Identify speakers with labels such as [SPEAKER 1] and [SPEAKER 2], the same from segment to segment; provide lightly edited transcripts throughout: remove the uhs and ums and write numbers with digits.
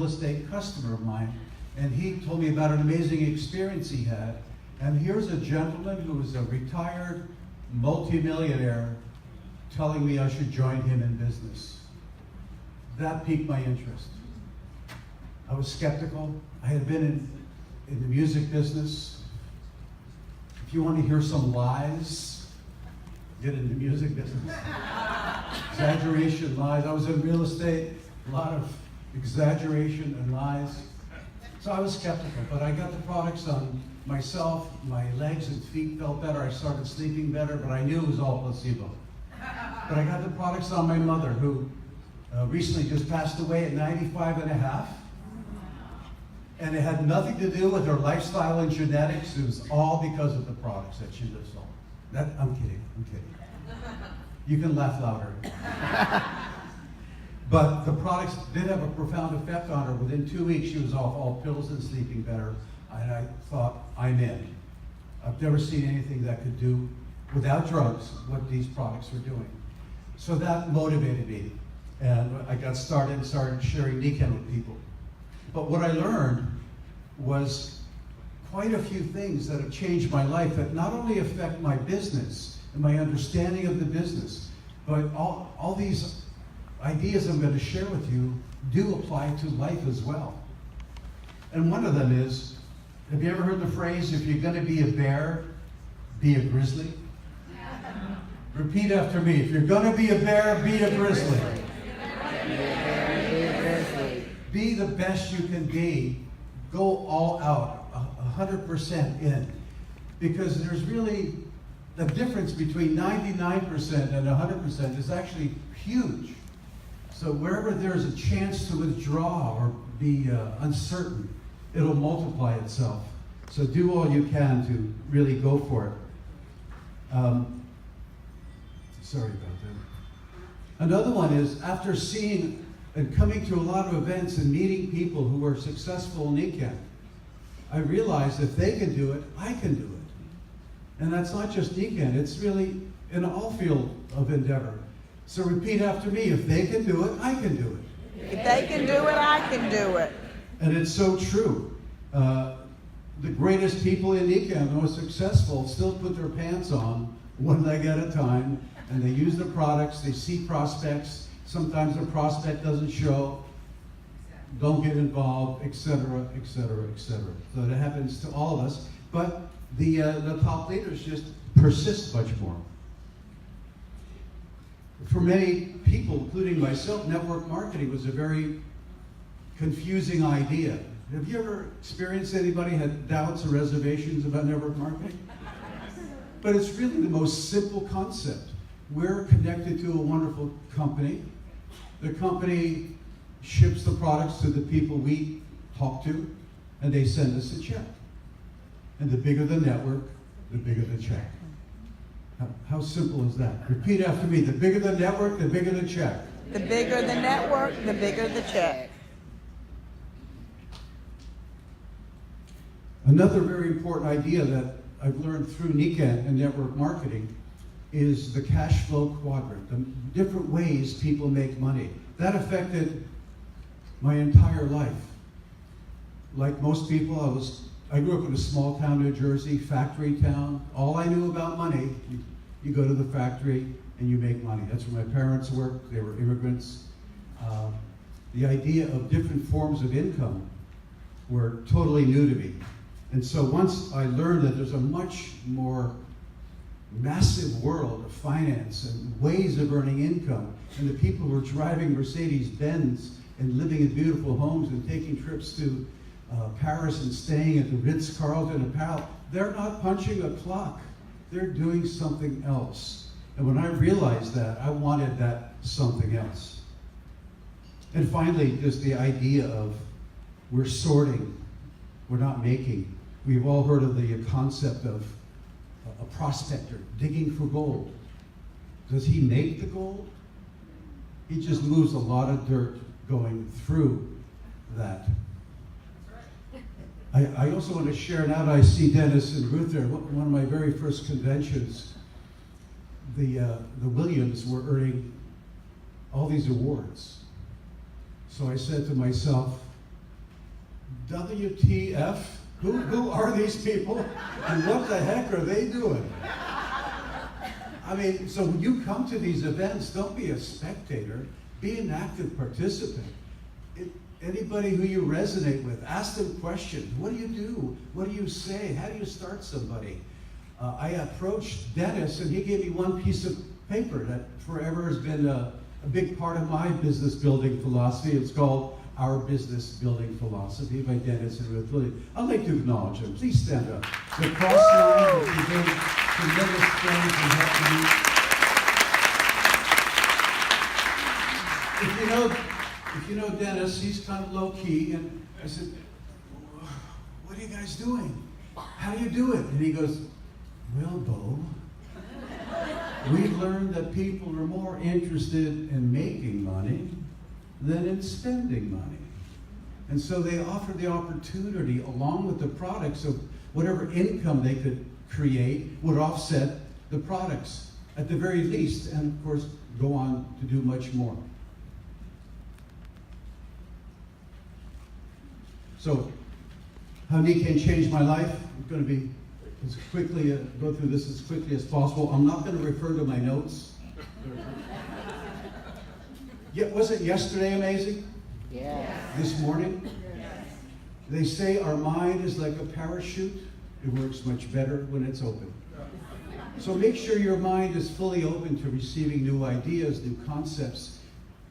[SPEAKER 1] real estate customer of mine, and he told me about an amazing experience he had. And here's a gentleman who was a retired multimillionaire telling me I should join him in business. That piqued my interest. I was skeptical. I had been in the music business. If you want to hear some lies, get in the music business. Exaggeration, lies. I was in real estate, a lot of exaggeration and lies. So I was skeptical, but I got the products on myself. My legs and feet felt better. I started sleeping better, but I knew it was all placebo. But I got the products on my mother, who recently just passed away at 95 and a half. And it had nothing to do with her lifestyle and genetics. It was all because of the products that she lives on. I'm kidding. You can laugh louder. But the products did have a profound effect on her. Within 2 weeks, she was off all pills and sleeping better. And I thought, I'm in. I've never seen anything that could do, without drugs, what these products were doing. So that motivated me. And I got started and started sharing Nikken with people. But what I learned was quite a few things that have changed my life that not only affect my business and my understanding of the business, but all these ideas I'm going to share with you do apply to life as well. And one of them is, have you ever heard the phrase, if you're going to be a bear, be a grizzly? Repeat after me. If you're going to be a bear, be a grizzly. Be the best you can be. Go all out, 100% in. Because there's really, the difference between 99% and 100% is actually huge. So wherever there's a chance to withdraw or be uncertain, it'll multiply itself. So do all you can to really go for it. Sorry about that. Another one is, after seeing and coming to a lot of events and meeting people who are successful in Nikken, I realized if they can do it, I can do it. And that's not just Nikken, it's really in all field of endeavor. So repeat after me, if they can do it, I can do it.
[SPEAKER 2] If they can do it, I can do it.
[SPEAKER 1] And it's so true. The greatest people in Nikken, the most successful, still put their pants on one leg at a time, and they use the products, they see prospects. Sometimes the prospect doesn't show, don't get involved, etc., etc., etc. So that happens to all of us, but the top leaders just persist much more. For many people, including myself, network marketing was a very confusing idea. Have you ever experienced anybody had doubts or reservations about network marketing? But it's really the most simple concept. We're connected to a wonderful company. The company ships the products to the people we talk to, and they send us a check. And the bigger the network, the bigger the check. How simple is that? Repeat after me. The bigger the network, the bigger the check.
[SPEAKER 2] The bigger the network, the bigger the check.
[SPEAKER 1] Another very important idea that I've learned through Nikken and network marketing is the cash flow quadrant, the different ways people make money. That affected my entire life. Like most people, I grew up in a small town, New Jersey, factory town. All I knew about money, you go to the factory and you make money. That's where my parents worked. They were immigrants. The idea of different forms of income were totally new to me. And so once I learned that there's a much more massive world of finance and ways of earning income, and the people who are driving Mercedes-Benz and living in beautiful homes and taking trips to Paris and staying at the Ritz-Carlton and Pal, they're not punching a clock. They're doing something else. And when I realized that, I wanted that something else. And finally, just the idea of we're sorting, we're not making. We've all heard of the concept of a prospector digging for gold. Does he make the gold? He just moves a lot of dirt going through that. I also want to share, now that I see Dennis and Ruth there, one of my very first conventions, the Williams were earning all these awards. So I said to myself, WTF? Who are these people? And what the heck are they doing? I mean, so when you come to these events, don't be a spectator. Be an active participant. Anybody who you resonate with, ask them questions. What do you do? What do you say? How do you start somebody? I approached Dennis, and he gave me one piece of paper that forever has been a big part of my business building philosophy. It's called Our Business Building Philosophy by Dennis and Ruth Williams. I'd like to acknowledge them. Please stand up. The cross line has been tremendous friends and helping me. If you know Dennis, he's kind of low key, and I said, "What are you guys doing? How do you do it?" And he goes, "Well, Bo, we've learned that people are more interested in making money than in spending money. And so they offer the opportunity, along with the products, of whatever income they could create would offset the products at the very least, and of course go on to do much more." So, how Nikkei changed my life? I'm going to be go through this as quickly as possible. I'm not going to refer to my notes. Was it yesterday amazing?
[SPEAKER 2] Yeah.
[SPEAKER 1] This morning?
[SPEAKER 2] Yes.
[SPEAKER 1] They say our mind is like a parachute. It works much better when it's open. So make sure your mind is fully open to receiving new ideas, new concepts.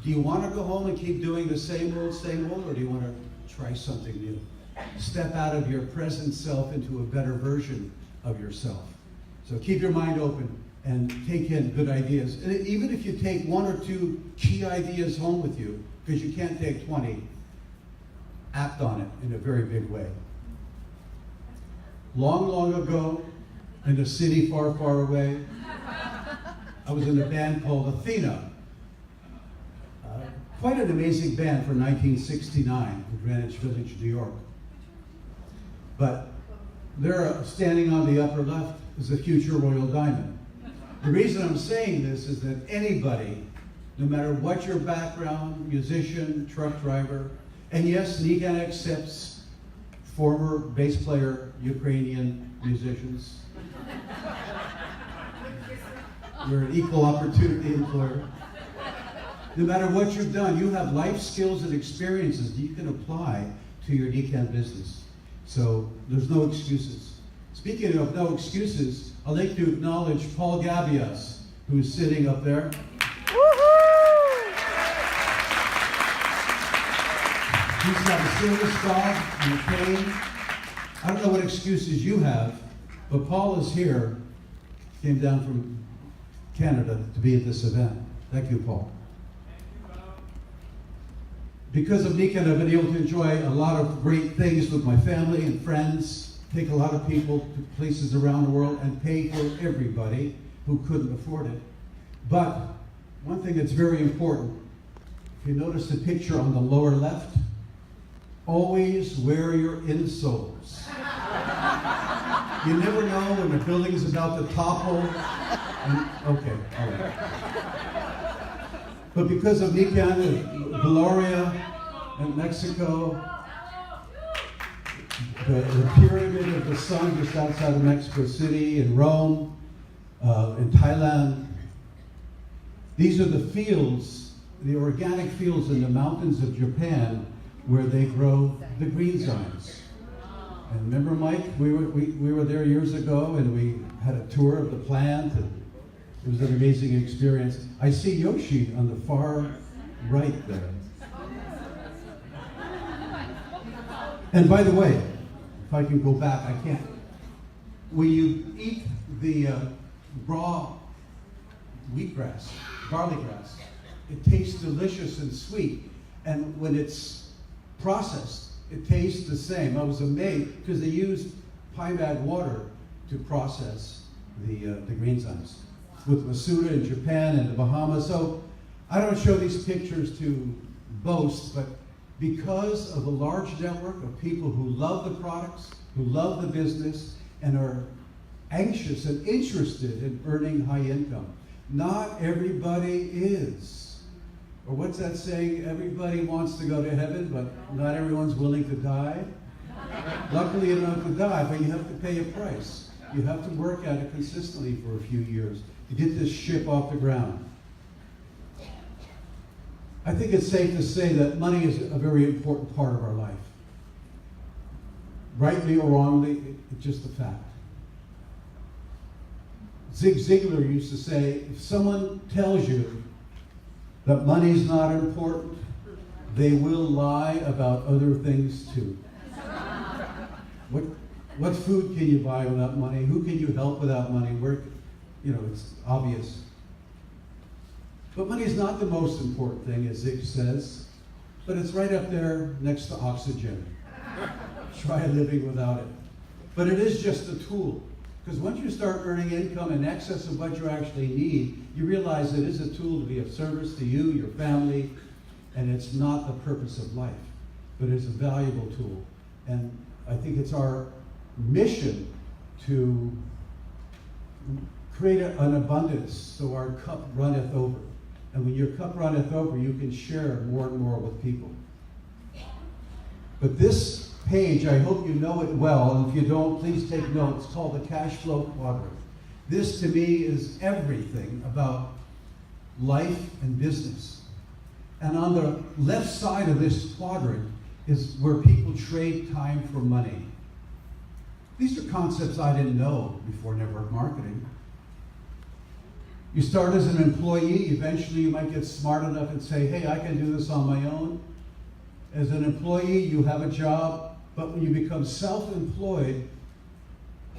[SPEAKER 1] Do you want to go home and keep doing the same old, or do you want to try something new? Step out of your present self into a better version of yourself. So keep your mind open and take in good ideas. And even if you take one or two key ideas home with you, because you can't take 20, act on it in a very big way. Long, long ago, in a city far, far away, I was in a band called Athena. Quite an amazing band for 1969 in Greenwich Village, New York. But there, standing on the upper left, is a future Royal Diamond. The reason I'm saying this is that anybody, no matter what your background, musician, truck driver, and yes, Nikan accepts former bass player Ukrainian musicians. You're an equal opportunity employer. No matter what you've done, you have life skills and experiences that you can apply to your Nikan business. So there's no excuses. Speaking of no excuses, I'd like to acknowledge Paul Gabias, who's sitting up there.
[SPEAKER 2] Woohoo!
[SPEAKER 1] He's got a serious dog and a cane. I don't know what excuses you have, but Paul is here, came down from Canada to be at this event. Thank you, Paul. Because of Nikan, I've been able to enjoy a lot of great things with my family and friends, take a lot of people to places around the world, and pay for everybody who couldn't afford it. But one thing that's very important, if you notice the picture on the lower left, always wear your insoles. You never know when the building is about to topple. Okay, all right. But because of Nikan, Gloria, and Mexico, the pyramid of the sun just outside of Mexico City, in Rome, in Thailand. These are the fields, the organic fields in the mountains of Japan where they grow the green zines. And remember, Mike, we were there years ago, and we had a tour of the plant, and it was an amazing experience. I see Yoshi on the far right there. And by the way, if I can go back, I can't. When you eat the raw wheatgrass, barley grass, it tastes delicious and sweet. And when it's processed, it tastes the same. I was amazed because they used pine bag water to process the green zines with Masuda in Japan and the Bahamas. So I don't show these pictures to boast, but because of a large network of people who love the products, who love the business, and are anxious and interested in earning high income. Not everybody is. Or what's that saying? Everybody wants to go to heaven, but not everyone's willing to die. Luckily, you don't have to die, but you have to pay a price. You have to work at it consistently for a few years to get this ship off the ground. I think it's safe to say that money is a very important part of our life. Rightly or wrongly, it's just a fact. Zig Ziglar used to say, if someone tells you that money's not important, they will lie about other things too. What food can you buy without money? Who can you help without money? Where, it's obvious. But money is not the most important thing, as Zig says, but it's right up there next to oxygen. Try living without it. But it is just a tool. Because once you start earning income in excess of what you actually need, you realize it is a tool to be of service to you, your family, and it's not the purpose of life, but it's a valuable tool. And I think it's our mission to create an abundance so our cup runneth over. And when your cup runneth over, you can share more and more with people. But this page, I hope you know it well, and if you don't, please take notes. It's called the Cashflow quadrant. This, to me, is everything about life and business. And on the left side of this quadrant is where people trade time for money. These are concepts I didn't know before network marketing. You start as an employee, eventually you might get smart enough and say, hey, I can do this on my own. As an employee, you have a job, but when you become self-employed,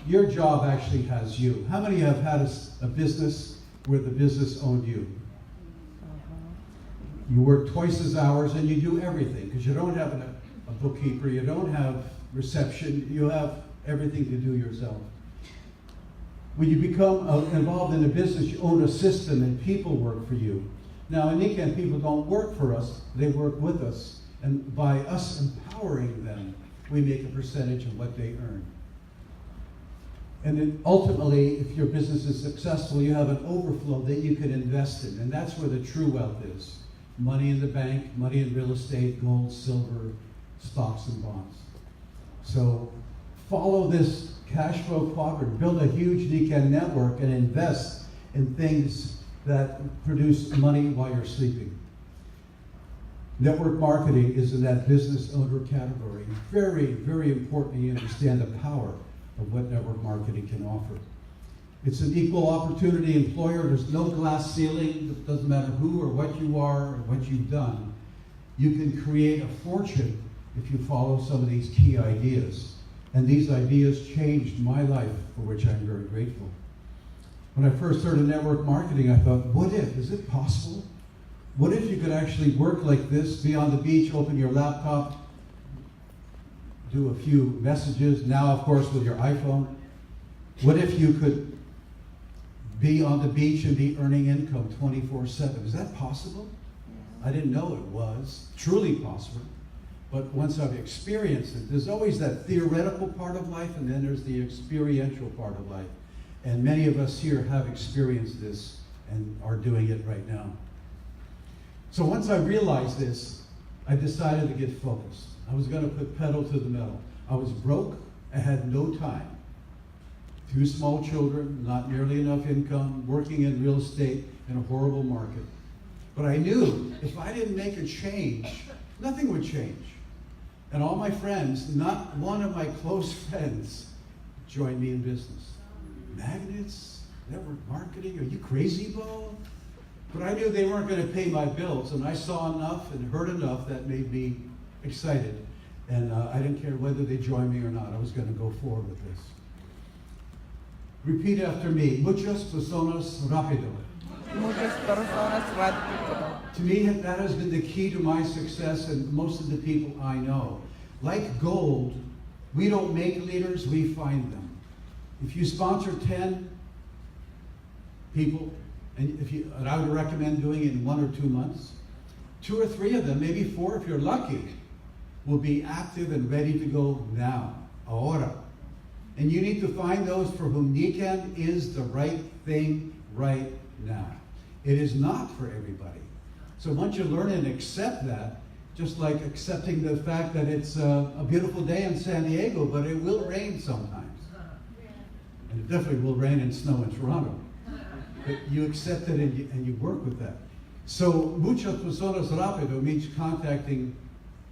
[SPEAKER 1] your job actually has you. How many have had a business where the business owned you? You work twice as hours and you do everything because you don't have a bookkeeper, you don't have reception, you have everything to do yourself. When you become involved in a business, you own a system and people work for you. Now in Nikan, people don't work for us, they work with us. And by us empowering them, we make a percentage of what they earn. And then ultimately, if your business is successful, you have an overflow that you can invest in. And that's where the true wealth is. Money in the bank, money in real estate, gold, silver, stocks and bonds. So follow this cash flow quadrant. Build a huge Nikan network and invest in things that produce money while you're sleeping. Network marketing is in that business owner category. Very, very important you understand the power of what network marketing can offer. It's an equal opportunity employer. There's no glass ceiling. It doesn't matter who or what you are or what you've done. You can create a fortune if you follow some of these key ideas. And these ideas changed my life, for which I'm very grateful. When I first heard of network marketing, I thought, what if? Is it possible? What if you could actually work like this, be on the beach, open your laptop, do a few messages, now of course with your iPhone. What if you could be on the beach and be earning income 24/7? Is that possible? I didn't know it was truly possible. But once I've experienced it, there's always that theoretical part of life and then there's the experiential part of life. And many of us here have experienced this and are doing it right now. So once I realized this, I decided to get focused. I was going to put pedal to the metal. I was broke. I had no time. 2 small children, not nearly enough income, working in real estate in a horrible market. But I knew if I didn't make a change, nothing would change. And all my friends, not one of my close friends, joined me in business. Magnets, network marketing, are you crazy, Bo? But I knew they weren't going to pay my bills, and I saw enough and heard enough that made me excited. And I didn't care whether they joined me or not. I was going to go forward with this. Repeat after me. Muchas personas rápido.
[SPEAKER 2] Muchas personas rápido.
[SPEAKER 1] To me, that has been the key to my success and most of the people I know. Like gold, we don't make leaders, we find them. If you sponsor 10 people, and I would recommend doing it in 1 or 2 months, 2 or 3 of them, maybe 4 if you're lucky, will be active and ready to go now, ahora. And you need to find those for whom Nikan is the right thing right now. It is not for everybody. So once you learn and accept that, Just like accepting the fact that it's a beautiful day in San Diego, but it will rain sometimes. And it definitely will rain and snow in Toronto. But you accept it and you work with that. So, muchas personas rápido means contacting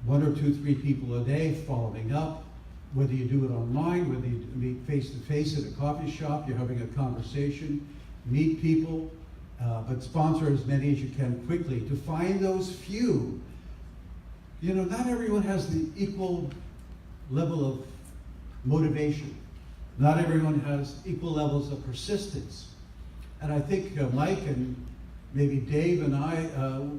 [SPEAKER 1] 1 or 2, 3 people a day, following up, whether you do it online, whether you meet face-to-face at a coffee shop, you're having a conversation, meet people, but sponsor as many as you can quickly to find those few. You know, not everyone has the equal level of motivation. Not everyone has equal levels of persistence. And I think Mike and maybe Dave and I,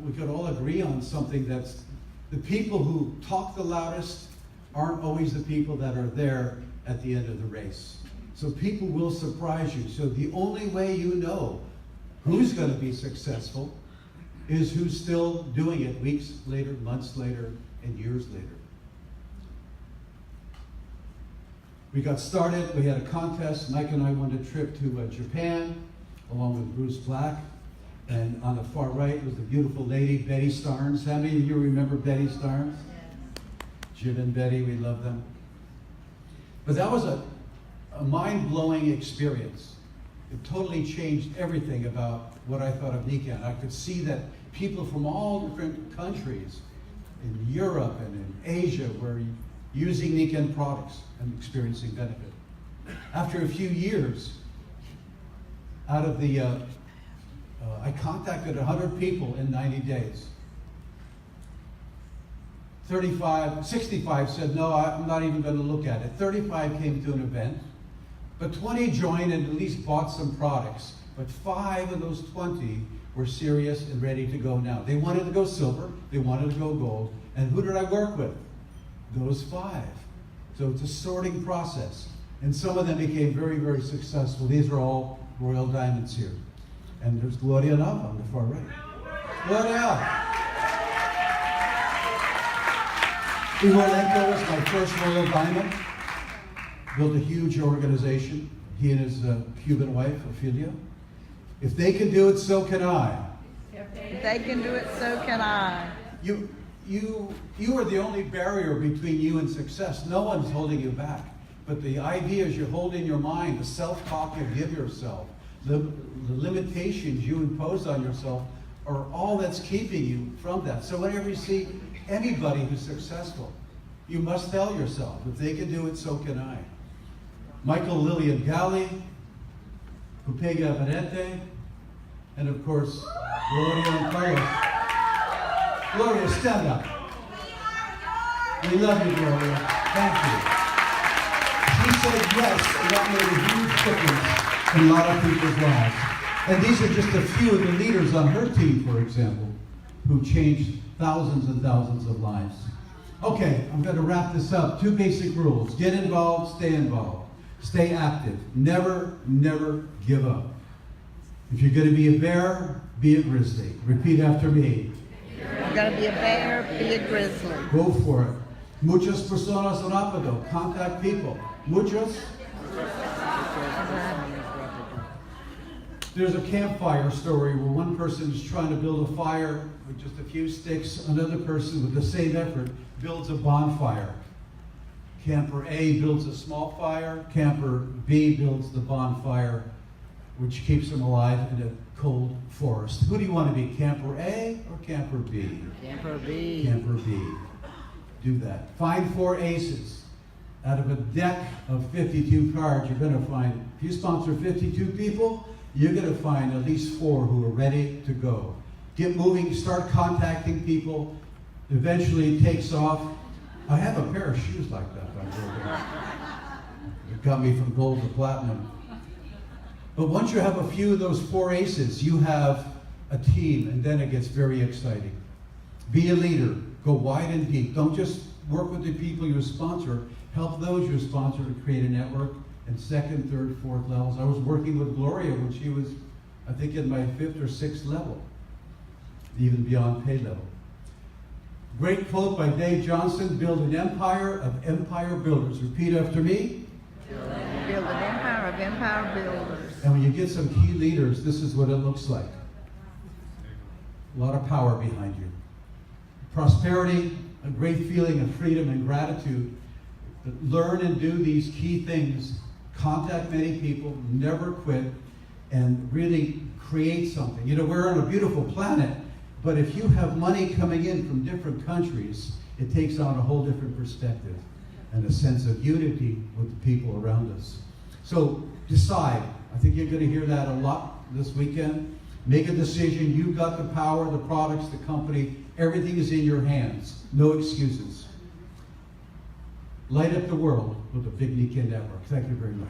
[SPEAKER 1] we could all agree on something that's the people who talk the loudest aren't always the people that are there at the end of the race. So people will surprise you. So the only way you know who's going to be successful is who's still doing it weeks later, months later, and years later. We got started, we had a contest. Mike and I went a trip to Japan, along with Bruce Black. And on the far right was the beautiful lady, Betty Starnes. How many of you remember Betty Starnes? Jim and Betty, we love them. But that was a mind-blowing experience. It totally changed everything about what I thought of Nikan. I could see that people from all different countries in Europe and in Asia were using Nikan products and experiencing benefit. After a few years, out of the, I contacted 100 people in 90 days. 65 said, no, I'm not even going to look at it. 35 came to an event, but 20 joined and at least bought some products. But 5 of those 20 were serious and ready to go now. They wanted to go silver, they wanted to go gold, and who did I work with? Those 5. So it's a sorting process. And some of them became very, very successful. These are all royal diamonds here. And there's Gloria Nava on the far right. Gloria! Iwalenko was my first royal diamond. Built a huge organization. He and his Cuban wife, Ophelia. If they can do it, so can I.
[SPEAKER 2] If they can do it, so can I.
[SPEAKER 1] You are the only barrier between you and success. No one's holding you back. But the ideas you hold in your mind, the self-talk you give yourself, the limitations you impose on yourself are all that's keeping you from that. So whenever you see anybody who's successful, you must tell yourself, if they can do it, so can I. Michael Lillian Galli, Pupega Valente, and of course, Gloria and Carlos. Gloria, stand up. We love you, Gloria. Thank you. She said yes, and that made a huge difference in a lot of people's lives. And these are just a few of the leaders on her team, for example, who changed thousands and thousands of lives. Okay, I'm going to wrap this up. 2 basic rules. Get involved, stay involved. Stay active. Never, never give up. If you're going to be a bear, be a grizzly. Repeat after me.
[SPEAKER 2] You're going to be a bear, be a grizzly.
[SPEAKER 1] Go for it. Muchas personas rápido. Contact people. Muchas. There's a campfire story where one person is trying to build a fire with just a few sticks. Another person with the same effort builds a bonfire. Camper A builds a small fire. Camper B builds the bonfire, which keeps them alive in a cold forest. Who do you want to be, Camper A or Camper B?
[SPEAKER 2] Camper B.
[SPEAKER 1] Camper B. Do that. Find 4 aces. Out of a deck of 52 cards, you're going to find, if you sponsor 52 people, you're going to find at least 4 who are ready to go. Get moving, start contacting people. Eventually it takes off. I have a pair of shoes like that. It got me from gold to platinum. But once you have a few of those 4 aces, you have a team, and then it gets very exciting. Be a leader. Go wide and deep. Don't just work with the people you sponsor. Help those you sponsor to create a network. And 2nd, 3rd, 4th levels. I was working with Gloria when she was, I think, in my 5th or 6th level, even beyond pay level. Great quote by Dave Johnson, build an empire of empire builders. Repeat after me.
[SPEAKER 2] Build an empire of empire builders.
[SPEAKER 1] And when you get some key leaders, this is what it looks like. A lot of power behind you. prosperity, a great feeling of freedom and gratitude. Learn and do these key things. Contact many people, never quit, and really create something. You know, we're on a beautiful planet, but if you have money coming in from different countries, it takes on a whole different perspective and a sense of unity with the people around us. So decide. I think you're going to hear that a lot this weekend. Make a decision. You've got the power, the products, the company. Everything is in your hands. No excuses. Light up the world with the Big Niken Network. Thank you very much.